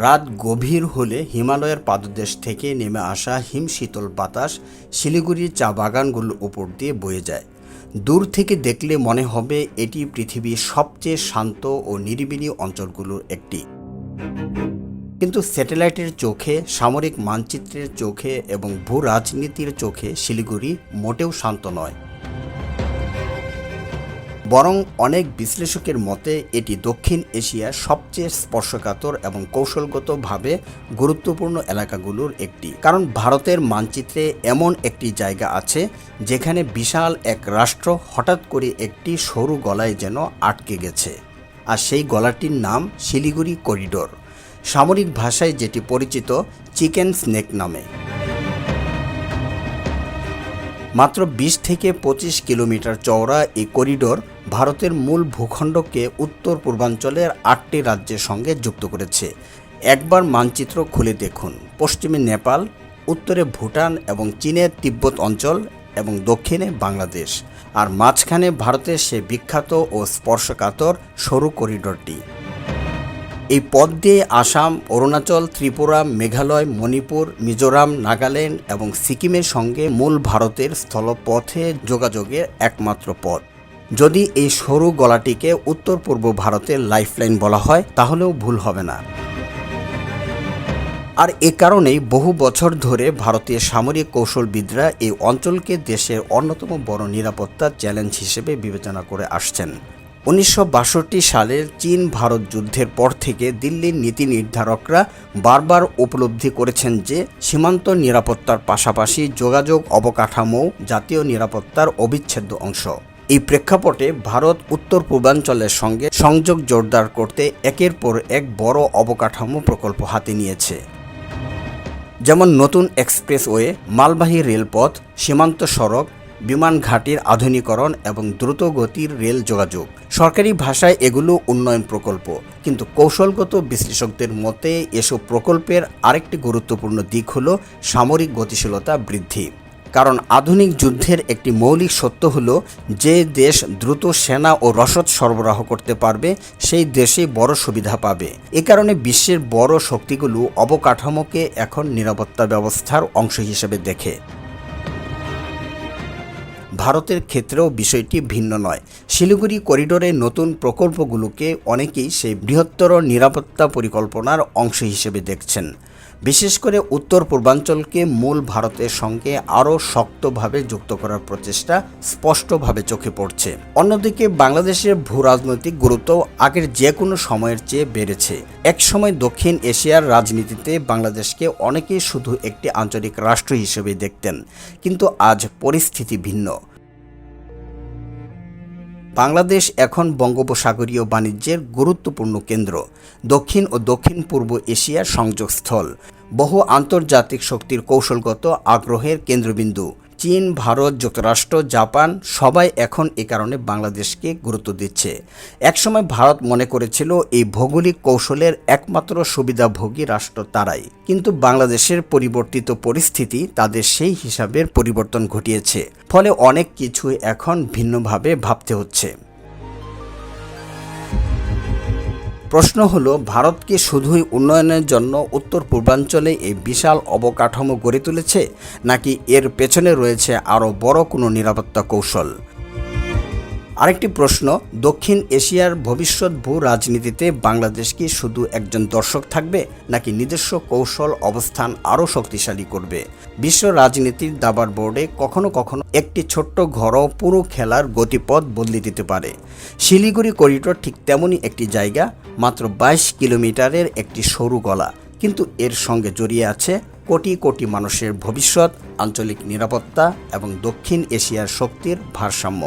রাত গভীর হলে হিমালয়ের পাদদেশ থেকে নেমে আসা হিমশীতল বাতাস শিলিগুড়ির চা বাগানগুলোর উপর দিয়ে বয়ে যায়। দূর থেকে দেখলে মনে হবে এটি পৃথিবীর সবচেয়ে শান্ত ও নিরিবিলি অঞ্চলগুলোর একটি। কিন্তু স্যাটেলাইটের চোখে, সামরিক মানচিত্রের চোখে এবং ভূ রাজনীতির চোখে শিলিগুড়ি মোটেও শান্ত নয়। বরং অনেক বিশ্লেষকের মতে এটি দক্ষিণ এশিয়ার সবচেয়ে স্পর্শকাতর এবং কৌশলগতভাবে গুরুত্বপূর্ণ এলাকাগুলোর একটি। কারণ ভারতের মানচিত্রে এমন একটি জায়গা আছে যেখানে বিশাল এক রাষ্ট্র হঠাৎ করে একটি সরু গলায় যেন আটকে গেছে। আর সেই গলাটির নাম শিলিগুড়ি করিডোর, সামরিক ভাষায় যেটি পরিচিত চিকেন স্নেক নামে। মাত্র ২০ থেকে ২৫ কিলোমিটার চওড়া এই করিডোর ভারতের মূল ভূখণ্ডকে উত্তর পূর্বাঞ্চলের ৮টি রাজ্যের সঙ্গে যুক্ত করেছে। একবার মানচিত্র খুলে দেখুন, পশ্চিমে নেপাল, উত্তরে ভুটান এবং চীনের তিব্বত অঞ্চল এবং দক্ষিণে বাংলাদেশ, আর মাঝখানে ভারতের সে বিখ্যাত ও স্পর্শকাতর সরু করিডোরটি। এই পথ দিয়ে আসাম, অরুণাচল, ত্রিপুরা, মেঘালয়, মণিপুর, মিজোরাম, নাগাল্যান্ড এবং সিকিমের সঙ্গে মূল ভারতের স্থলপথে যোগাযোগের একমাত্র পথ। যদি এই সরু গলাটিকে উত্তর পূর্ব ভারতের লাইফলাইন বলা হয় তাহলেও ভুল হবে না। আর এ কারণেই বহু বছর ধরে ভারতীয় সামরিক কৌশলবিদরা এই অঞ্চলকে দেশের অন্যতম বড় নিরাপত্তা চ্যালেঞ্জ হিসেবে বিবেচনা করে আসছেন। ১৯৬২ সালের চীন ভারত যুদ্ধের পর থেকে দিল্লির নীতি নির্ধারকরা বারবার উপলব্ধি করেছেন যে সীমান্ত নিরাপত্তার পাশাপাশি যোগাযোগ অবকাঠামোও জাতীয় নিরাপত্তার অবিচ্ছেদ্য অংশ। এই প্রেক্ষাপটে ভারত উত্তর পূর্বাঞ্চলের সঙ্গে সংযোগ জোরদার করতে একের পর এক বড় অবকাঠামো প্রকল্প হাতে নিয়েছে। যেমন নতুন এক্সপ্রেসওয়ে, মালবাহী রেলপথ, সীমান্ত সড়ক, বিমান ঘাঁটির আধুনিকরণ এবং দ্রুতগতির রেল যোগাযোগ। সরকারি ভাষায় এগুলো উন্নয়ন প্রকল্প, কিন্তু কৌশলগত বিশ্লেষকদের মতে এসব প্রকল্পের আরেকটি গুরুত্বপূর্ণ দিক হল সামরিক গতিশীলতা বৃদ্ধি। কারণ আধুনিক যুদ্ধের একটি মৌলিক সত্য হল, যে দেশ দ্রুত সেনা ও রসদ সরবরাহ করতে পারবে সেই দেশেই বড় সুবিধা পাবে। এ কারণে বিশ্বের বড় শক্তিগুলো অবকাঠামোকে এখন নিরাপত্তা ব্যবস্থার অংশ হিসেবে দেখে। ভারতের ক্ষেত্রেও বিষয়টি ভিন্ন নয়। শিলিগুড়ি করিডোরের নতুন প্রকল্পগুলোকে অনেকেই সেই বৃহত্তর নিরাপত্তা পরিকল্পনার অংশ হিসেবে দেখছেন। বিশেষ করে উত্তর পূর্বাঞ্চলকে মূল ভারতের সঙ্গে আরও শক্তভাবে যুক্ত করার প্রচেষ্টা স্পষ্টভাবে চোখে পড়ছে। অন্যদিকে বাংলাদেশের ভূরাজনৈতিক গুরুত্ব আগের যে কোনো সময়ের চেয়ে বেড়েছে। একসময় দক্ষিণ এশিয়ার রাজনীতিতে বাংলাদেশকে অনেকেই শুধু একটি আঞ্চলিক রাষ্ট্র হিসেবে দেখতেন, কিন্তু আজ পরিস্থিতি ভিন্ন। বাংলাদেশ এখন বঙ্গোপসাগরীয় বাণিজ্যের গুরুত্বপূর্ণ কেন্দ্র, দক্ষিণ ও দক্ষিণ পূর্ব এশিয়ার সংযোগস্থল, বহু আন্তর্জাতিক শক্তির কৌশলগত আগ্রহের কেন্দ্রবিন্দু। চীন, ভারত, যুক্তরাষ্ট্র, জাপান সবাই এখন এ কারণে বাংলাদেশকে গুরুত্ব দিচ্ছে। একসময় ভারত মনে করেছিল এই ভৌগোলিক কৌশলের একমাত্র সুবিধাভোগী রাষ্ট্র তারাই, কিন্তু বাংলাদেশের পরিবর্তিত পরিস্থিতি তাদের সেই হিসাবের পরিবর্তন ঘটিয়েছে। ফলে অনেক কিছুই এখন ভিন্নভাবে ভাবতে হচ্ছে। প্রশ্ন হলো, ভারত কি শুধুই উন্নয়নের জন্য উত্তর পূর্বাঞ্চলে এই বিশাল অবকাঠামো গড়ে তুলেছে, নাকি এর পেছনে রয়েছে আরও বড় কোনো নিরাপত্তা কৌশল? আরেকটি প্রশ্ন, দক্ষিণ এশিয়ার ভবিষ্যৎ ভূ রাজনীতিতে বাংলাদেশ কি শুধু একজন দর্শক থাকবে, নাকি নিজস্ব কৌশল অবস্থান আরও শক্তিশালী করবে? বিশ্ব রাজনীতির দাবার বোর্ডে কখনো কখনো একটি ছোট্ট ঘরও পুরো খেলার গতিপথ বদলে দিতে পারে। শিলিগুড়ি করিডোর ঠিক তেমনই একটি জায়গা, মাত্র ২২ কিলোমিটারের একটি সরু গলা, কিন্তু এর সঙ্গে জড়িয়ে আছে কোটি কোটি মানুষের ভবিষ্যৎ, আঞ্চলিক নিরাপত্তা এবং দক্ষিণ এশিয়ার শক্তির ভারসাম্য।